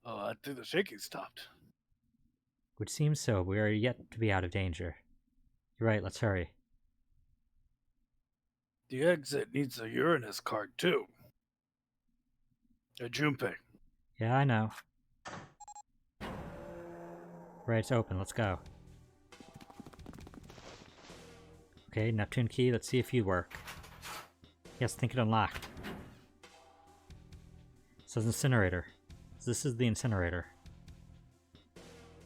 I think the shaking stopped. Would seem so. We are yet to be out of danger. You're right, let's hurry. The exit needs a Uranus card, too. A Junpei. Yeah, I know. Right, it's open. Let's go. Okay, Neptune key. Let's see if you work. Yes, think it unlocked. It says incinerator. This is the incinerator.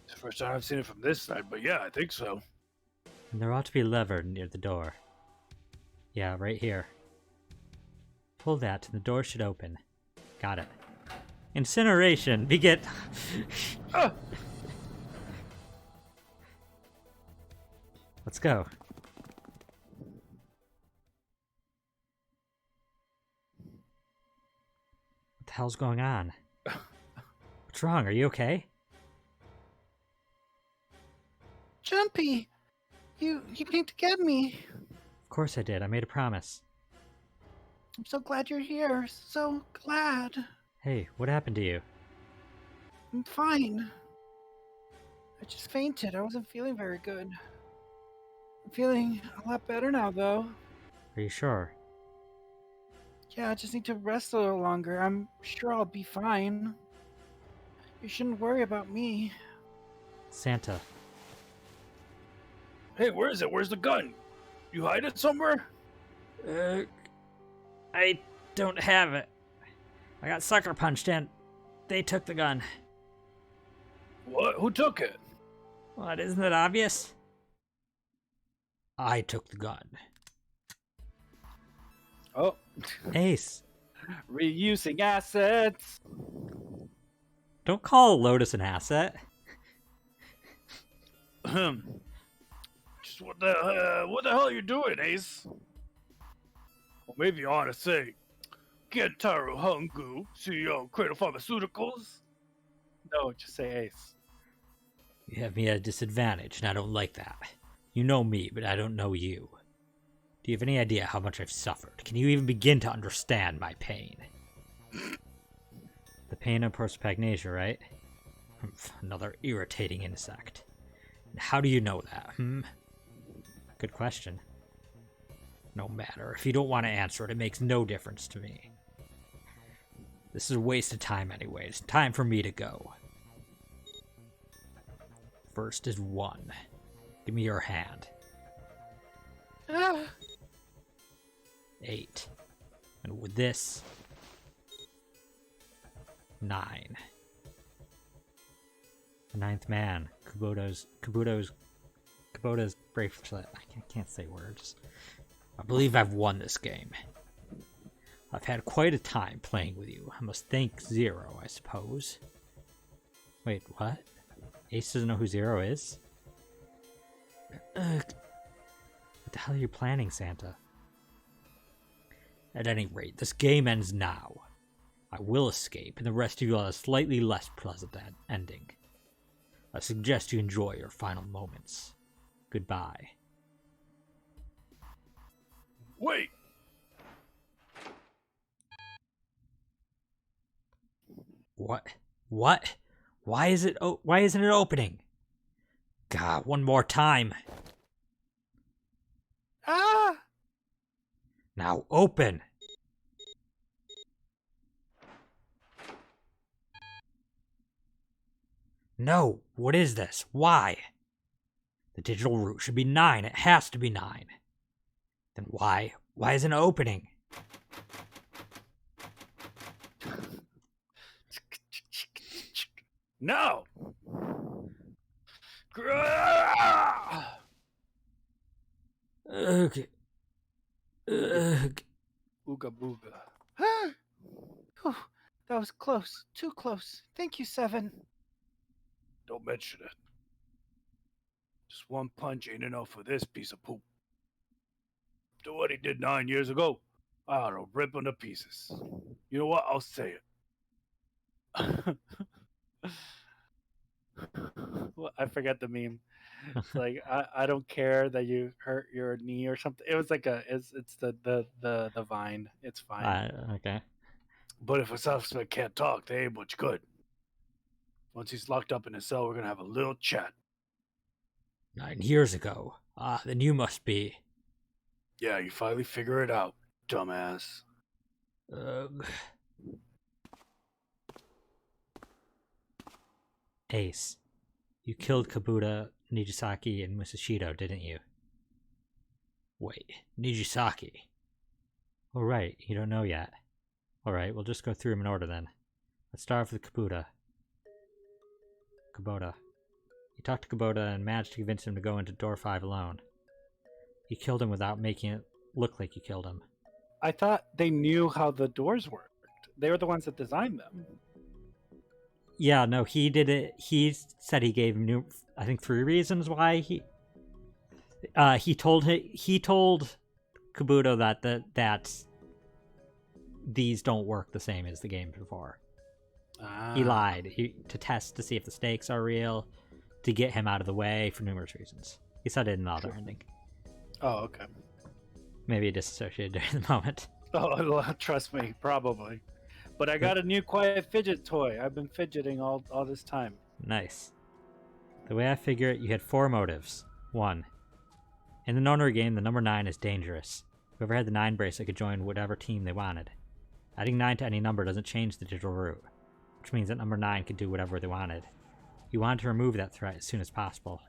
It's the first time I've seen it from this side, but yeah, I think so. And there ought to be a lever near the door. Yeah, right here. Pull that and the door should open. Got it. Incineration! Begin! Ah! Let's go. What the hell's going on? What's wrong? Are you okay? Jumpy, you came to get me. Of course I did. I made a promise. I'm so glad you're here. So glad. Hey, what happened to you? I'm fine. I just fainted. I wasn't feeling very good. I'm feeling a lot better now, though. Are you sure? Yeah, I just need to rest a little longer. I'm sure I'll be fine. You shouldn't worry about me. Santa. Hey, where is it? Where's the gun? You hide it somewhere? I don't have it. I got sucker punched and they took the gun. What? Who took it? What, isn't it obvious? I took the gun. Oh, Ace, reusing assets. don't call Lotus an asset. Just what the hell are you doing, Ace? Or maybe you ought to say, Kentaro Hungu, CEO, Cradle Pharmaceuticals. No, just say Ace. You have me at a disadvantage, and I don't like that. You know me, but I don't know you. Do you have any idea how much I've suffered? Can you even begin to understand my pain? The pain of prosopagnosia, right? Another irritating insect. And how do you know that, Good question. No matter. If you don't want to answer it, it makes no difference to me. This is a waste of time anyways. Time for me to go. First is 1. Give me your hand. 8. And with this, 9. The 9th man, Kubota's bracelet. I can't say words. I believe I've won this game. I've had quite a time playing with you. I must thank Zero, I suppose. Wait, what? Ace doesn't know who Zero is? What the hell are you planning, Santa? At any rate, this game ends now. I will escape, and the rest of you will have a slightly less pleasant ending. I suggest you enjoy your final moments. Goodbye. Wait! What? What? Why isn't it opening? God, one more time. Ah! Now open. No, what is this? Why? The digital root should be 9. It has to be 9. Then why isn't it opening? No! Ugh. Ugh. Ooga booga. Whew, that was close. Too close. Thank you, 7. Don't mention it. Just one punch ain't enough for this piece of poop. To what he did 9 years ago, I ought to rip him to pieces. You know what? I'll say it. Well, I forget the meme. It's like I don't care that you hurt your knee or something. It was like it's the vine. It's fine. Okay. But if a suspect can't talk, they ain't much good. Once he's locked up in his cell, we're gonna have a little chat. 9 years ago. Ah, then you must be. Yeah, you finally figure it out, dumbass. Ugh. Ace, you killed Kabuta, Nijisaki, and Musashido, didn't you? Wait, Nijisaki? Oh right, you don't know yet. Alright, we'll just go through them in order then. Let's start off with Kubota. You talked to Kubota and managed to convince him to go into door 5 alone. You killed him without making it look like you killed him. I thought they knew how the doors worked. They were the ones that designed them. Yeah, no, he did it. He said he gave him I think 3 reasons why he told Kabuto that these don't work the same as the games before. He lied to test to see if the stakes are real, to get him out of the way for numerous reasons. He said it in the other ending. Oh, okay. Maybe he disassociated during the moment. Oh, trust me, probably. But I got a new quiet fidget toy. I've been fidgeting all this time. Nice. The way I figure it, you had 4 motives. 1. In the Nonary game, the number 9 is dangerous. Whoever had the 9 bracelet could join whatever team they wanted. Adding 9 to any number doesn't change the digital root, which means that number 9 could do whatever they wanted. You wanted to remove that threat as soon as possible.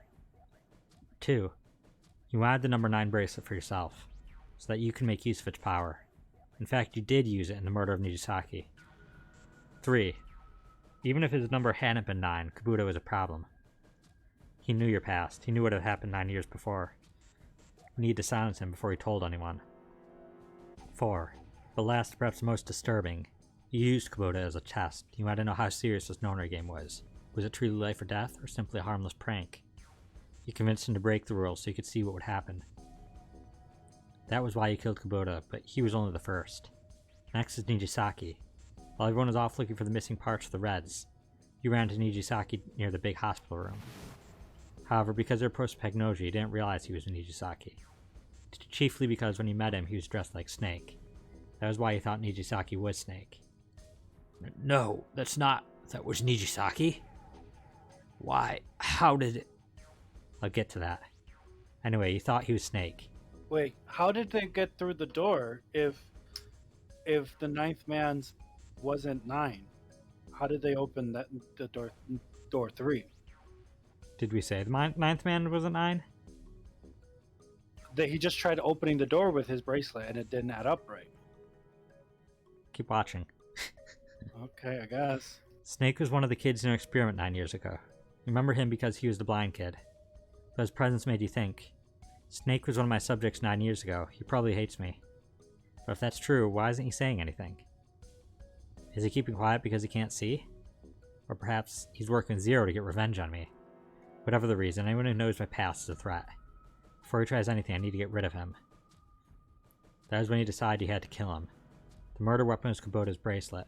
2. You wanted the number 9 bracelet for yourself, so that you can make use of its power. In fact, you did use it in the murder of Nijisaki. 3. Even if his number hadn't been 9, Kabuto was a problem. He knew your past. He knew what had happened 9 years before. You need to silence him before he told anyone. 4. The last, perhaps most disturbing. You used Kabuto as a test. You wanted to know how serious this Nonary game was. Was it truly life or death, or simply a harmless prank? You convinced him to break the rules so you could see what would happen. That was why you killed Kubota, but he was only the first. Next is Nijisaki. While everyone was off looking for the missing parts of the Reds, you ran to Nijisaki near the big hospital room. However, because they're post-Pagnosia, you didn't realize he was Nijisaki. Chiefly because when you met him, he was dressed like Snake. That was why you thought Nijisaki was Snake. No, that's not. That was Nijisaki? Why? How did it... I'll get to that. Anyway, you thought he was Snake. Wait, how did they get through the door if the 9th man's wasn't 9? How did they open the door 3? Did we say the 9th man was a 9? He just tried opening the door with his bracelet and it didn't add up right. Keep watching. Okay, I guess. Snake was one of the kids in our experiment 9 years ago. You remember him because he was the blind kid. But his presence made you think. Snake was one of my subjects 9 years ago. He probably hates me. But if that's true, why isn't he saying anything? Is he keeping quiet because he can't see? Or perhaps he's working with Zero to get revenge on me. Whatever the reason, anyone who knows my past is a threat. Before he tries anything, I need to get rid of him. That was when you decided you had to kill him. The murder weapon was Kubota's bracelet.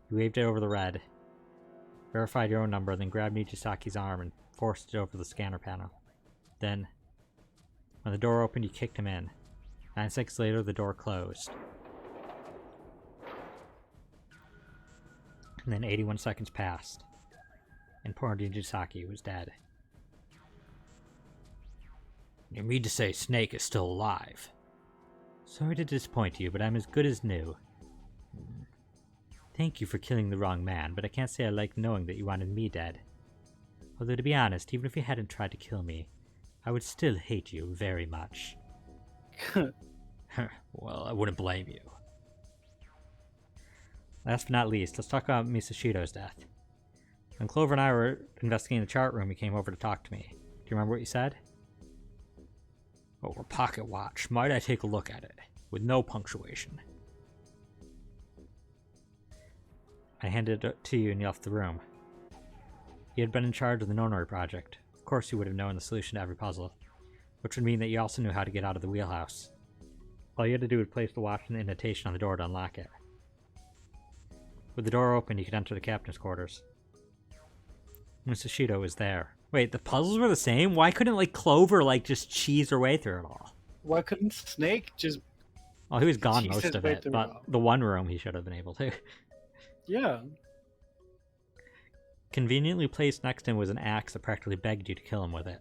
You waved it over the red, verified your own number, then grabbed Nijisaki's arm and forced it over the scanner panel. Then, when the door opened, you kicked him in. 9 seconds later, the door closed. And then 81 seconds passed, and poor Nijisaki was dead. You mean to say Snake is still alive? Sorry to disappoint you, but I'm as good as new. Thank you for killing the wrong man, but I can't say I like knowing that you wanted me dead. Although to be honest, even if you hadn't tried to kill me, I would still hate you very much. Well, I wouldn't blame you. Last but not least, let's talk about Misashido's death. When Clover and I were investigating the chart room, he came over to talk to me. Do you remember what you said? Over pocket watch. Might I take a look at it? With no punctuation. I handed it to you and you left the room. He had been in charge of the Nonori project. Of course he would have known the solution to every puzzle, which would mean that you also knew how to get out of the wheelhouse. All you had to do was place the watch and the indentation on the door to unlock it. With the door open, you could enter the captain's quarters. Musashido was there. Wait, the puzzles were the same? Why couldn't, Clover, just cheese her way through it all? Why couldn't Snake just Well, he was gone cheesed most his of way it, through but all. the one room he should have been able to. Yeah. Conveniently placed next to him was an axe that practically begged you to kill him with it.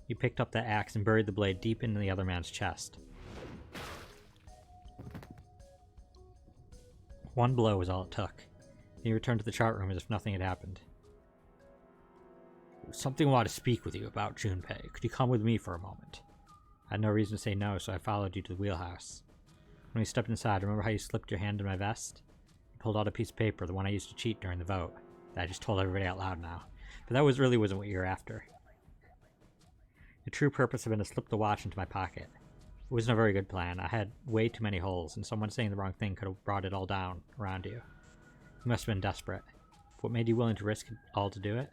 You picked up the axe and buried the blade deep into the other man's chest. One blow was all it took. He returned to the chart room as if nothing had happened. Something I want to speak with you about, Junpei. Could you come with me for a moment? I had no reason to say no, so I followed you to the wheelhouse. When we stepped inside, remember how you slipped your hand in my vest? You pulled out a piece of paper, the one I used to cheat during the vote. That I just told everybody out loud now. But that really wasn't what you were after. The true purpose had been to slip the watch into my pocket. It wasn't a very good plan. I had way too many holes, and someone saying the wrong thing could have brought it all down around you. You must have been desperate. What made you willing to risk it all to do it?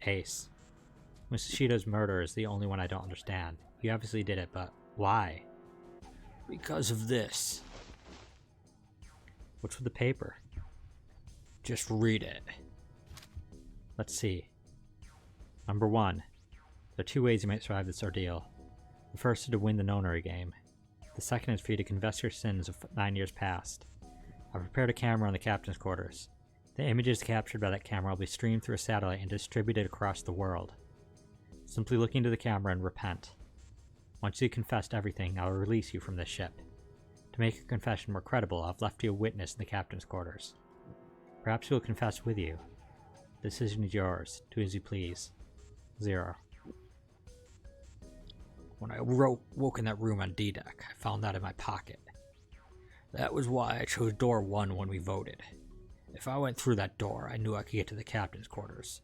Ace. Musashido's murder is the only one I don't understand. You obviously did it, but why? Because of this. What's with the paper? Just read it. Let's see. Number 1. There are 2 ways you might survive this ordeal. The first is to win the nonary game. The second is for you to confess your sins of 9 years past. I've prepared a camera in the captain's quarters. The images captured by that camera will be streamed through a satellite and distributed across the world. Simply look into the camera and repent. Once you've confessed everything, I will release you from this ship. To make your confession more credible, I've left you a witness in the captain's quarters. Perhaps he will confess with you. The decision is yours. Do as you please. 0. When I woke in that room on D-Deck, I found that in my pocket. That was why I chose door 1 when we voted. If I went through that door, I knew I could get to the captain's quarters.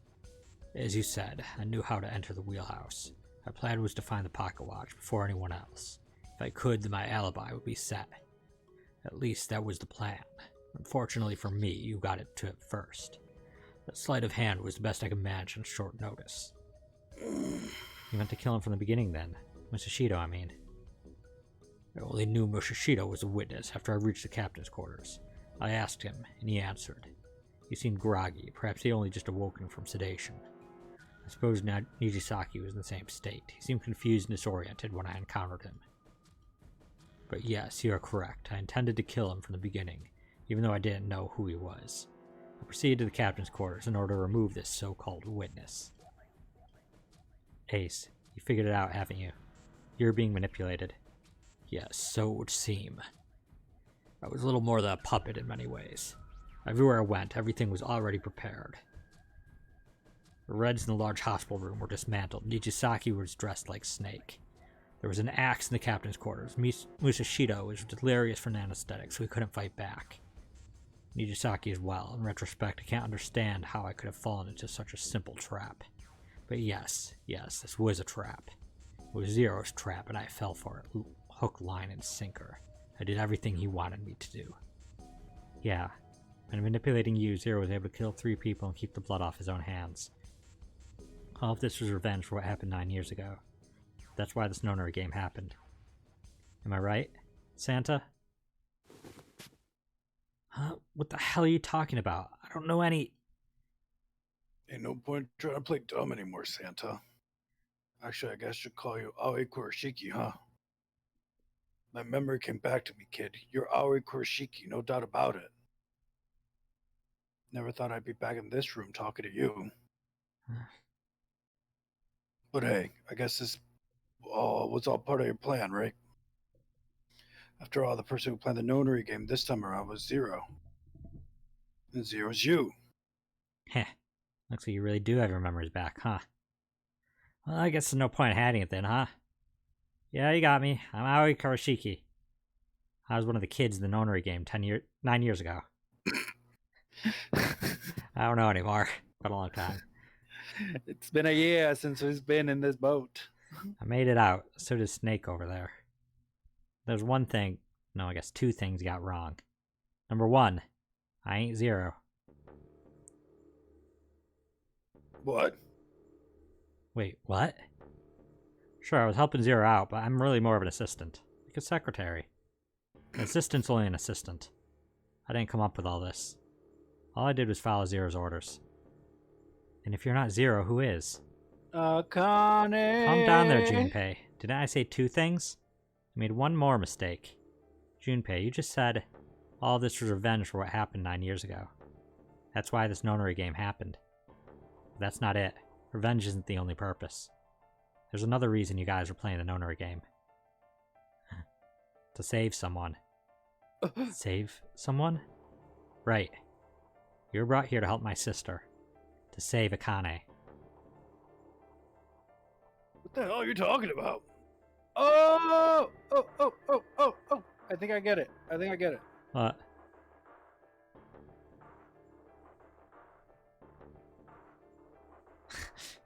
As you said, I knew how to enter the wheelhouse. My plan was to find the pocket watch before anyone else. If I could, then my alibi would be set. At least that was the plan. Unfortunately for me, you got it to it first. That sleight of hand was the best I could manage on short notice. You meant to kill him from the beginning then? Musashido, I mean. I only knew Musashido was a witness after I reached the captain's quarters. I asked him, and he answered. He seemed groggy, perhaps he only just awoken from sedation. I suppose Nijisaki was in the same state. He seemed confused and disoriented when I encountered him. But yes, you are correct. I intended to kill him from the beginning, even though I didn't know who he was. I proceeded to the captain's quarters in order to remove this so-called witness. Ace, you figured it out, haven't you? You're being manipulated. Yes, so it would seem. I was a little more than a puppet in many ways. Everywhere I went, everything was already prepared. The Reds in the large hospital room were dismantled. Nijisaki was dressed like Snake. There was an axe in the captain's quarters. Musashido was delirious from anesthetic, so he couldn't fight back. Nijisaki as well. In retrospect, I can't understand how I could have fallen into such a simple trap. But yes, this was a trap. It was Zero's trap, and I fell for it. Hook, line, and sinker. I did everything he wanted me to do. Yeah, by manipulating you, Zero was able to kill 3 people and keep the blood off his own hands. All of this was revenge for what happened 9 years ago. That's why this nonary game happened. Am I right, Santa? Huh? What the hell are you talking about? I don't know any... Ain't no point trying to play dumb anymore, Santa. Actually, I guess I should call you Aoi Kurashiki, huh? My memory came back to me, kid. You're Aoi Kurashiki, no doubt about it. Never thought I'd be back in this room talking to you. But hey, I guess this was all part of your plan, right? After all, the person who planned the nonary game this time around was Zero. And Zero's you. Heh. Looks like you really do have your memories back, huh? Well, I guess there's no point in hiding it then, huh? Yeah, you got me. I'm Aoi Kurashiki. I was one of the kids in the nonary game 9 years ago. I don't know anymore. Been a long time. It's been a year since we've been in this boat. I made it out. So did Snake over there. There's one thing, no, I guess 2 things you got wrong. Number 1, I ain't Zero. What? Wait, what? Sure, I was helping Zero out, but I'm really more of an assistant. Like a secretary. An assistant's only an assistant. I didn't come up with all this. All I did was follow Zero's orders. And if you're not Zero, who is? Akane! Calm down there, Junpei. Didn't I say 2 things? You made one more mistake. Junpei, you just said all this was revenge for what happened 9 years ago. That's why this nonary game happened. But that's not it. Revenge isn't the only purpose. There's another reason you guys were playing the nonary game. To save someone. Save someone? Right. You were brought here to help my sister. To save Akane. What the hell are you talking about? Oh! I think I get it. What?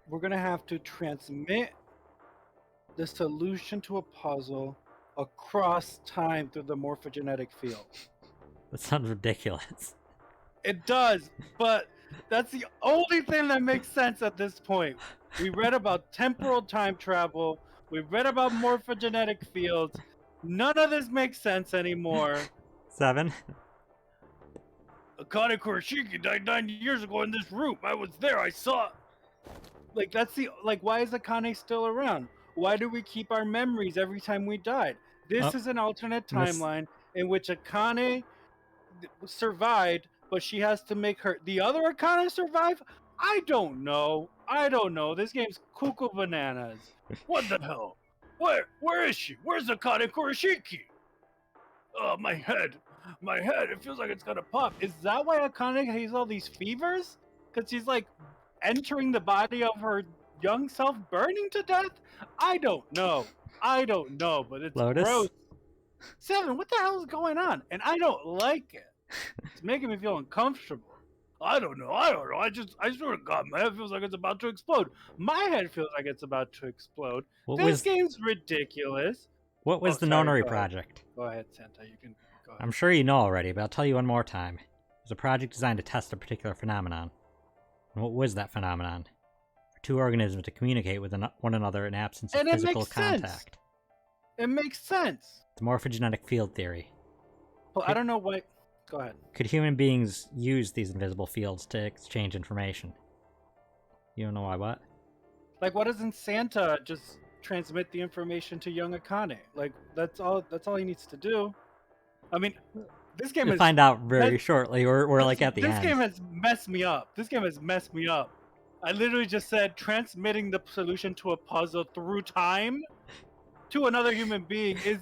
We're gonna have to transmit the solution to a puzzle across time through the morphogenetic field. That sounds ridiculous. It does, but that's the only thing that makes sense at this point. We read about temporal time travel. We read about morphogenetic fields. None of this makes sense anymore. 7? Akane Kurashiki died 9 years ago in this room. I was there. I saw it. Like, why is Akane still around? Why do we keep our memories every time we died? This Oh, is an alternate miss- timeline in which Akane survived, but she has to make the other Akane survive? I don't know. This game's cuckoo bananas. What the hell? Where is she? Where's Akane Kurashiki? Oh, my head. My head. It feels like it's gonna pop. Is that why Akane has all these fevers? Because she's like entering the body of her young self, burning to death? I don't know, but it's Lotus? gross. 7, what the hell is going on? And I don't like it. It's making me feel uncomfortable. I don't know. I swear to God, my head feels like it's about to explode. My head feels like it's about to explode. What This was game's ridiculous. what was the sorry, nonary go ahead. project? Go ahead, Santa. You can go ahead. I'm sure you know already, but I'll tell you one more time. It was a project designed to test a particular phenomenon. And what was that phenomenon? For two organisms to communicate with one another in absence of And it physical makes sense. contact. It makes sense. The morphogenetic field theory. Well, I don't know why. Go ahead. Could human beings use these invisible fields to exchange information? You don't know why what? Like, why doesn't Santa just transmit the information to young Akane? Like, that's all he needs to do. I mean, this game You'll is find out very shortly, or like at the this end. game has messed me up. I literally just said transmitting the solution to a puzzle through time to another human being is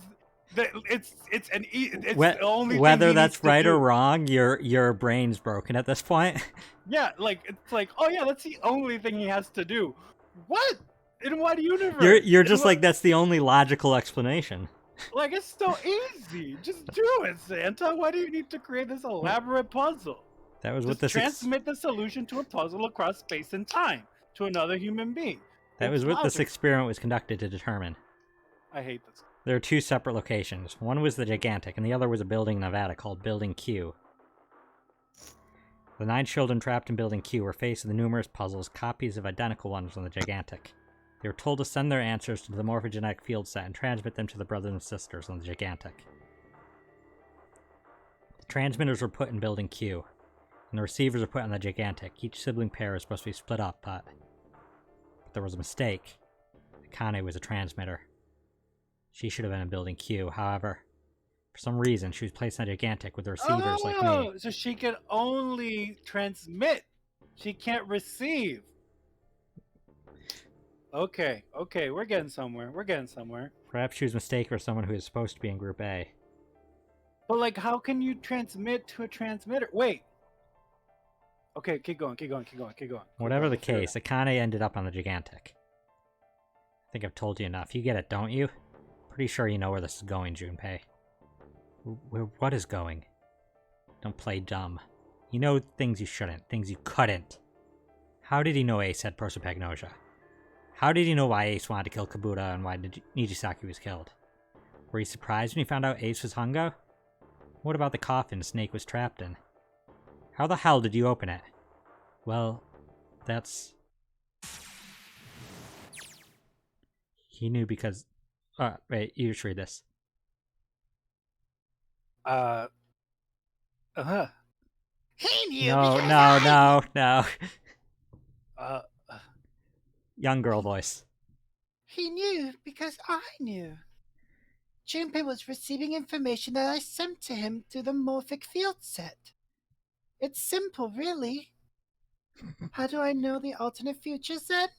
it's the only Whether thing he that's needs to right or do. wrong, your brain's broken at this point. Yeah, like it's like, oh yeah, that's the only thing he has to do. What? In what universe? You're just like, that's the only logical explanation. Like, it's so easy. Just do it, Santa. Why do you need to create this elaborate puzzle? That was what Just this transmit the solution to a puzzle across space and time to another human being. that was It's what this logic. experiment was conducted to determine. I hate this. There are two separate locations. One was the Gigantic, and the other was a building in Nevada called Building Q. The 9 children trapped in Building Q were faced with the numerous puzzles, copies of identical ones on the Gigantic. They were told to send their answers to the morphogenetic field set and transmit them to the brothers and sisters on the Gigantic. The transmitters were put in Building Q, and the receivers were put on the Gigantic. Each sibling pair was supposed to be split up, but there was a mistake. Akane was a transmitter. She should have been in Building Q, however, for some reason she was placed on Gigantic with the receivers like me. So she can only transmit. She can't receive. Okay, we're getting somewhere. Perhaps she was mistaken for someone who is supposed to be in Group A. But like, how can you transmit to a transmitter? Wait. Okay, keep going. Whatever the Figure it case, Akane ended up on the Gigantic. I think I've told you enough. You get it, don't you? Pretty sure you know where this is going, Junpei. Where what is going? Don't play dumb. You know things you shouldn't, things you couldn't. How did he know Ace had prosopagnosia? How did he know why Ace wanted to kill Kabuta and why Nijisaki was killed? Were you surprised when you found out Ace was Hunga? What about the coffin Snake was trapped in? How the hell did you open it? Well, that's... He knew because... wait, you should read this. He knew. No. Uh, Young girl voice. he knew because I knew. Junpei was receiving information that I sent to him through the morphic field set. It's simple, really. How do I know the alternate futures then?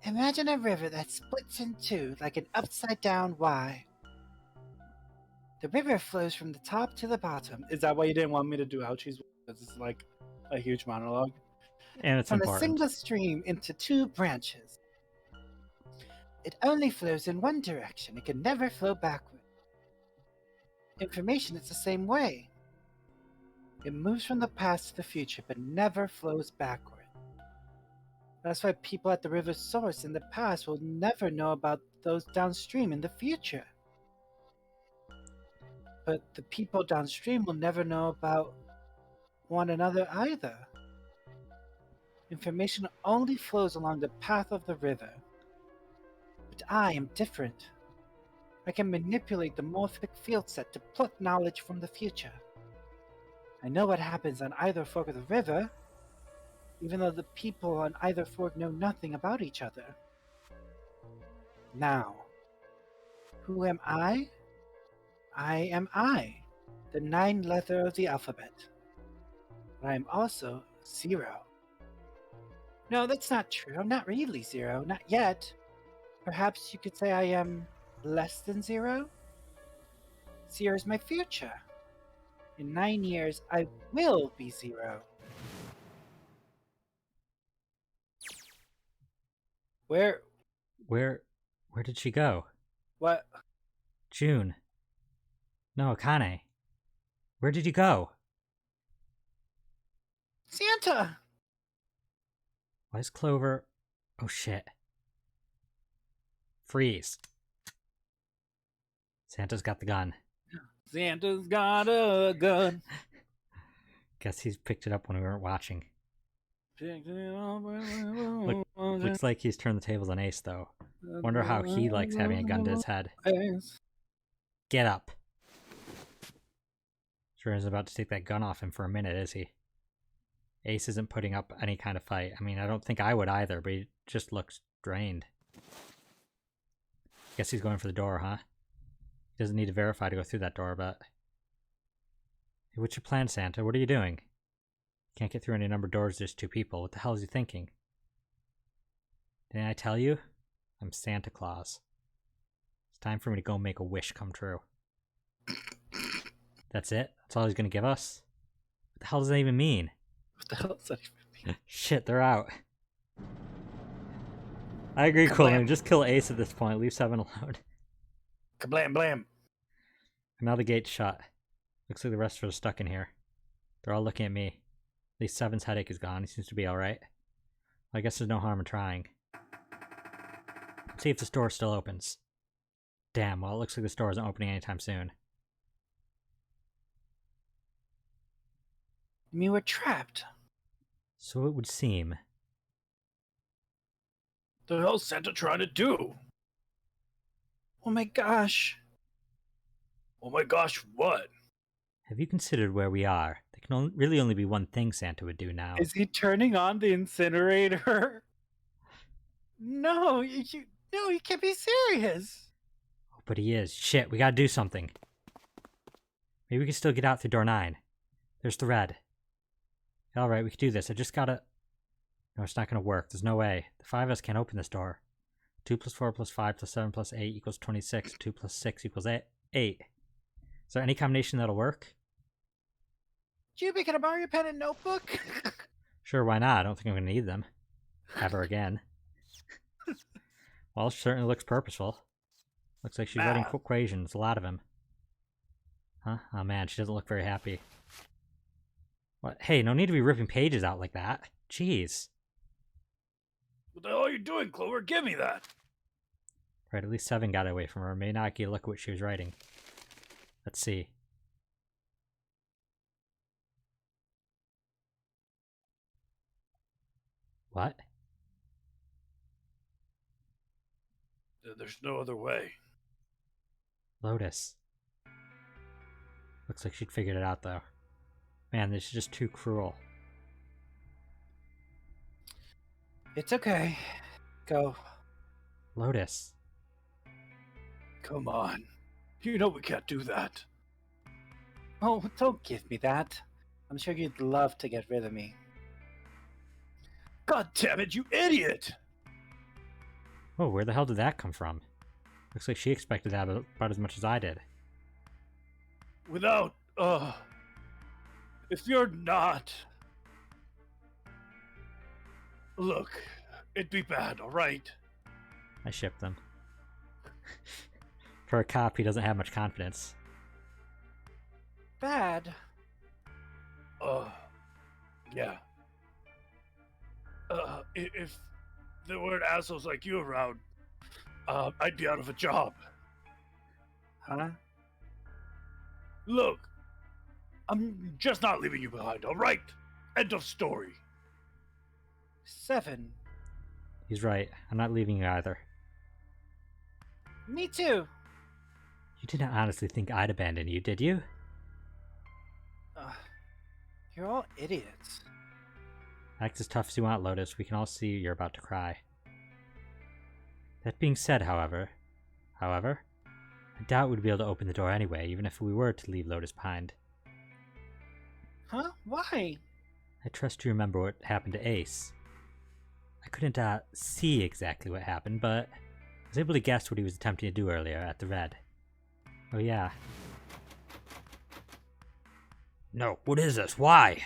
Imagine a river that splits in two like an upside down Y. The river flows from the top to the bottom. Is that why you didn't want me to do ouchies? Because it's like a huge monologue. And it's From a important. single stream into two branches. It only flows in one direction. It can never flow backward. Information is the same way. It moves from the past to the future, but never flows backward. That's why people at the river's source in the past will never know about those downstream in the future. But the people downstream will never know about one another either. Information only flows along the path of the river. But I am different. I can manipulate the morphic field set to pluck knowledge from the future. I know what happens on either fork of the river, even though the people on either fork know nothing about each other. Now, who am I? I am I, the 9th letter of the alphabet. But I am also 0. No, that's not true. I'm not really 0, not yet. Perhaps you could say I am less than 0? 0 is my future. In 9 years, I will be 0. Where? Where did she go? What? June. No, Akane. Where did you go? Santa! Why is Clover... Oh shit. Freeze. Santa's got the gun. Santa's got a gun. Guess he's picked it up when we weren't watching. Looks like he's turned the tables on Ace, though. Wonder how he likes having a gun to his head. Get up. Sure isn't about to take that gun off him for a minute, is he? Ace isn't putting up any kind of fight. I mean, I don't think I would either, but he just looks drained. Guess he's going for the door, huh? He doesn't need to verify to go through that door, but... Hey, what's your plan, Santa? What are you doing? Can't get through any numbered doors, there's 2 people. What the hell is he thinking? Didn't I tell you? I'm Santa Claus. It's time for me to go make a wish come true. That's it? That's all he's gonna give us? What the hell does that even mean? What the hell is that even mean? Shit, they're out. I agree, Coolman. Just kill Ace at this point. Leave 7 alone. Kablam blam. And now the gate's shut. Looks like the rest of us are stuck in here. They're all looking at me. At least 7's headache is gone. He seems to be alright. I guess there's no harm in trying. Let's see if this door still opens. Damn, well, it looks like this door isn't opening anytime soon. You mean we're trapped? So it would seem. The hell's Santa trying to do? Oh my gosh. Oh my gosh, what? Have you considered where we are? There can really only be one thing Santa would do now. Is he turning on the incinerator? No, you can't be serious. Oh, but he is. Shit, we gotta do something. Maybe we can still get out through door 9. There's the red. Alright, we can do this. I just gotta... No, it's not gonna work. There's no way. The 5 of us can't open this door. 2 plus 4 plus 5 plus 7 plus 8 equals 26. 2 plus 6 equals 8. Is there any combination that'll work? Juby, can I borrow your pen and notebook? Sure, why not? I don't think I'm gonna need them. Ever again. Well, it certainly looks purposeful. Looks like she's writing equations. A lot of them. Huh? Oh man, she doesn't look very happy. What? Hey, no need to be ripping pages out like that. Jeez. What the hell are you doing, Clover? Give me that. Right, at least 7 got away from her. May not get a look at what she was writing. Let's see. What? There's no other way. Lotus. Looks like she'd figured it out, though. Man, this is just too cruel. It's okay. Go. Lotus. Come on. You know we can't do that. Oh, don't give me that. I'm sure you'd love to get rid of me. God damn it, you idiot! Oh, where the hell did that come from? Looks like she expected that about as much as I did. Without, if you're not... Look, it'd be bad, alright? I ship them. For a cop, he doesn't have much confidence. Bad? Yeah. If there weren't assholes like you around, I'd be out of a job. Huh? Look, I'm just not leaving you behind, alright? End of story. 7. He's right. I'm not leaving you either. Me too. You didn't honestly think I'd abandon you, did you? You're all idiots. Act as tough as you want, Lotus. We can all see you're about to cry. That being said, however, I doubt we'd be able to open the door anyway, even if we were to leave Lotus behind. Huh? Why? I trust you remember what happened to Ace. I couldn't see exactly what happened, but I was able to guess what he was attempting to do earlier at the red. Oh yeah. No, what is this? Why?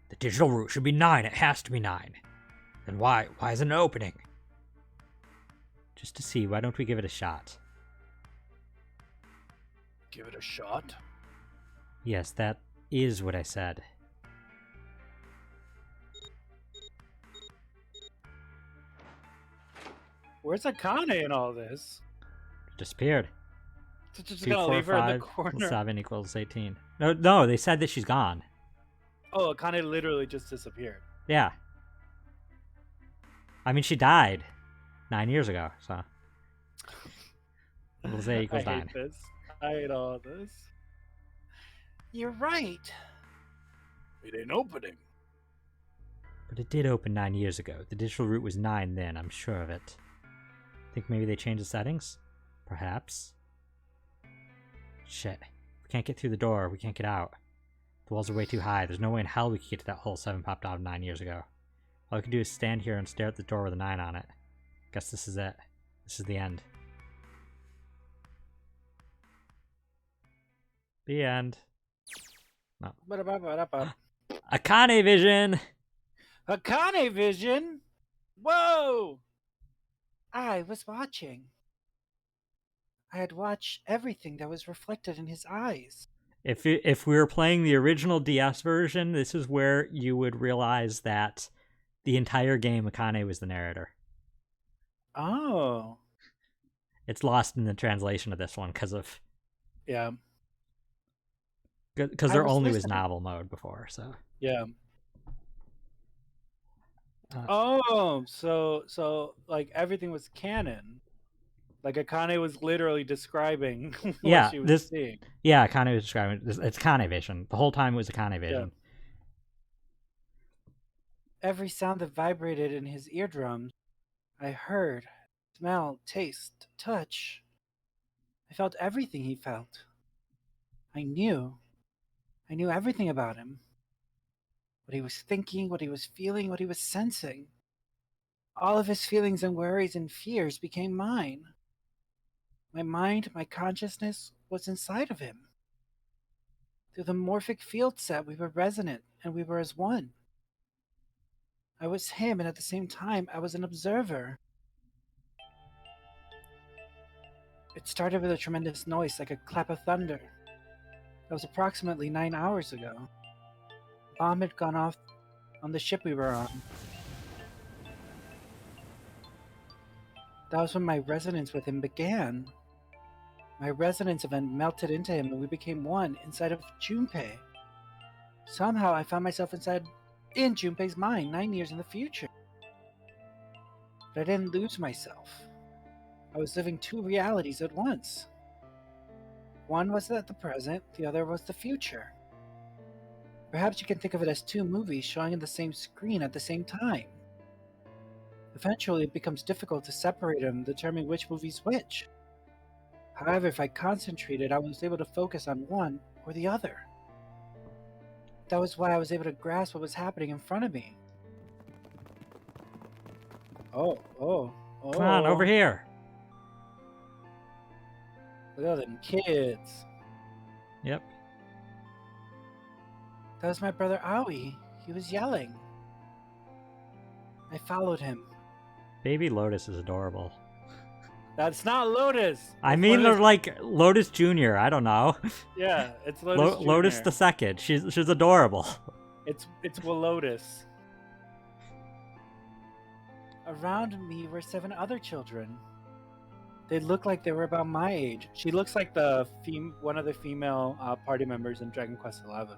The digital route should be 9. It has to be 9. Then why isn't it opening? Just to see, why don't we give it a shot? Give it a shot? Yes, that is what I said. Where's Akane in all this? Disappeared. Just 2, gonna 4, leave her in the 5, corner. 7 equals 18. No, they said that she's gone. Oh, Akane literally just disappeared. Yeah. I mean, she died 9 years ago, so. We'll say equals I 9. hate this. I hate all this. You're right. It ain't opening. But it did open 9 years ago. The digital route was 9 then, I'm sure of it. Think maybe they changed the settings? Perhaps. Shit. We can't get through the door. We can't get out. The walls are way too high. There's no way in hell we could get to that hole 7 popped out of 9 years ago. All we can do is stand here and stare at the door with a 9 on it. Guess this is it. This is the end. The end. No. Ba-da-ba-ba-da-ba. Akane vision! Akane vision? Whoa! I was watching. I had watched everything that was reflected in his eyes. If we were playing the original DS version, this is where you would realize that the entire game Akane was the narrator. Oh. It's lost in the translation of this one because Yeah. there I was only was listening. novel mode before, so. Yeah. Uh, Oh, so like everything was canon. Like Akane was literally describing what Yeah, she was this- seeing. Yeah, Akane was describing it's Akane vision. The whole time it was Akane vision. Every sound that vibrated in his eardrums, I heard, smell, taste, touch. I felt everything he felt. I knew everything about him. What he was thinking, what he was feeling, what he was sensing. All of his feelings and worries and fears became mine. My mind, my consciousness was inside of him. Through the morphic field set, we were resonant and we were as one. I was him, and at the same time, I was an observer. It started with a tremendous noise like a clap of thunder. That was approximately 9 hours ago. A bomb had gone off on the ship we were on. That was when my resonance with him began. My resonance event melted into him and we became one inside of Junpei. Somehow I found myself in Junpei's mind 9 years in the future. But I didn't lose myself. I was living 2 realities at once. One was at the present, the other was the future. Perhaps you can think of it as 2 movies showing on the same screen at the same time. Eventually, it becomes difficult to separate them, determine which movie's which. However, if I concentrated, I was able to focus on one or the other. That was why I was able to grasp what was happening in front of me. Oh. Come on, over here. Look at all them kids. Yep. That was my brother Aoi. He was yelling. I followed him. Baby Lotus is adorable. That's not Lotus. I It's mean, one of they're his- like Lotus Jr. I don't know. Yeah, it's Lotus. Lotus Jr.. the second. She's adorable. It's Lotus. Around me were 7 other children. They looked like they were about my age. She looks like the one of the female party members in Dragon Quest XI.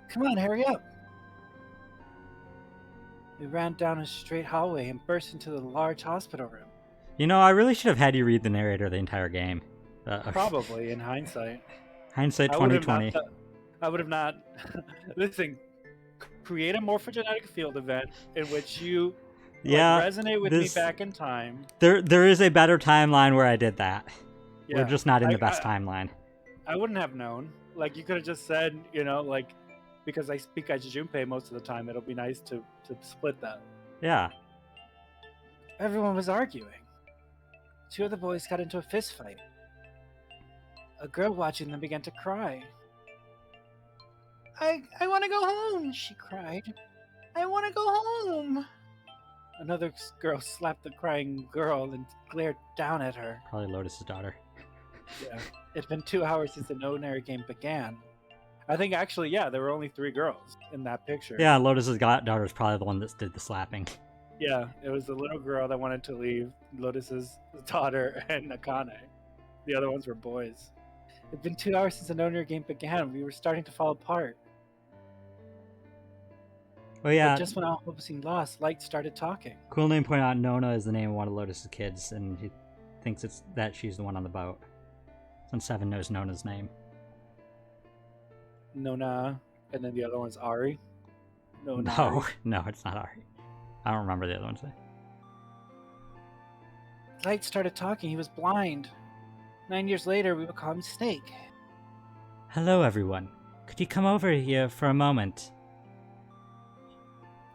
Come on, hurry up. We ran down a straight hallway and burst into the large hospital room. You know, I really should have had you read the narrator the entire game. Probably, in hindsight. Hindsight I would have 2020. not. I would have not. Listen, create a morphogenetic field event in which you Yeah, resonate with this- me back in time. There is a better timeline where I did that. Yeah, We're just not in the I- best timeline. I wouldn't have known. Like, you could have just said, you know, like, because I speak as Junpei most of the time, it'll be nice to split that. Yeah. Everyone was arguing. 2 of the boys got into a fist fight. A girl watching them began to cry. I want to go home, she cried. I want to go home. Another girl slapped the crying girl and glared down at her. Probably Lotus's daughter. Yeah. It'd been 2 hours since the ordinary game began. I think actually, yeah, there were only 3 girls in that picture. Yeah, Lotus's daughter is probably the one that did the slapping. Yeah, it was the little girl that wanted to leave, Lotus's daughter, and Akane. The other ones were boys. It'd been 2 hours since the ordinary game began. We were starting to fall apart. Oh yeah, But just when all hope seemed lost, Light started talking. cool name point out Nona is the name of one of Lotus's kids, and he thinks it's that she's the one on the boat. Since 7 knows Nona's name. Nona, and then the other one's Ari. No, No, it's not Ari. I don't remember the other one's name. Light started talking. He was blind. 9 years later, we would call him Snake. Hello everyone. Could you come over here for a moment?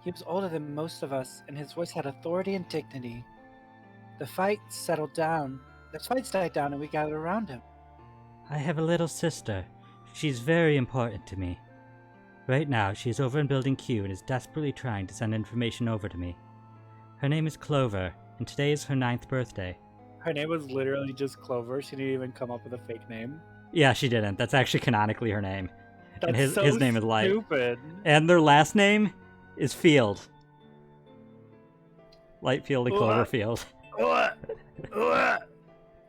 He was older than most of us, and his voice had authority and dignity. The fights died down, and we gathered around him. I have a little sister. She's very important to me. Right now, she is over in Building Q and is desperately trying to send information over to me. Her name is Clover, and today is her 9th birthday. Her name was literally just Clover. She didn't even come up with a fake name. Yeah, she didn't. That's actually canonically her name. And That's his name is Light. Stupid. And their last name is Field. Lightfield and What? Cloverfield. What?